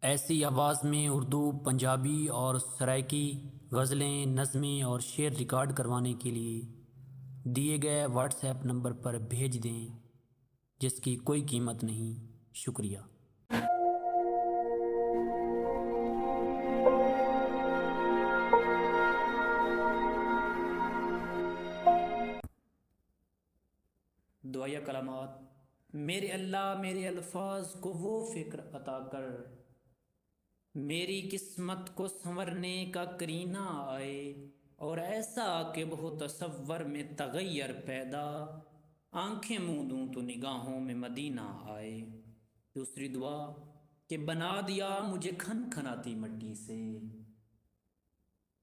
ایسی آواز میں اردو، پنجابی اور سرائکی غزلیں، نظمیں اور شعر ریکارڈ کروانے کے لیے دیے گئے واٹس ایپ نمبر پر بھیج دیں، جس کی کوئی قیمت نہیں۔ شکریہ۔ دعائیہ کلمات۔ میرے اللہ، میرے الفاظ کو وہ فکر عطا کر، میری قسمت کو سنورنے کا کرینہ آئے، اور ایسا کہ وہ تصور میں تغیر پیدا، آنکھیں موندوں تو نگاہوں میں مدینہ آئے۔ دوسری دعا کہ بنا دیا مجھے کھن کھناتی مٹی سے،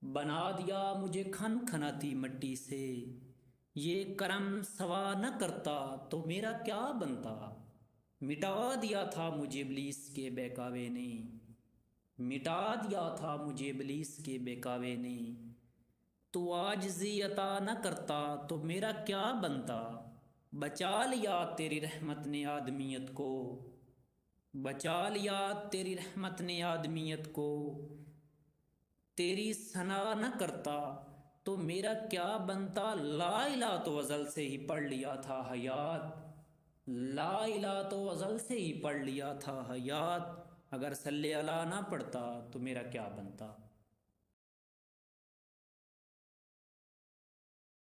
بنا دیا مجھے کھن کھناتی مٹی سے، یہ کرم سوا نہ کرتا تو میرا کیا بنتا، مٹا دیا تھا مجھے ابلیس کے بہکاوے نے، مٹا دیا تھا مجھے ابلیس کے بہکاوے نے، تو عاجزی عطا نہ کرتا تو میرا کیا بنتا، بچا لیا تیری رحمت نے آدمیت کو، بچا لیا تیری رحمت نے آدمیت کو، تیری ثنا نہ کرتا تو میرا کیا بنتا، لا الہ تو ازل سے ہی پڑھ لیا تھا حیات، لا الہ تو ازل سے ہی پڑھ لیا تھا حیات، اگر صلی اللہ نہ پڑھتا تو میرا کیا بنتا۔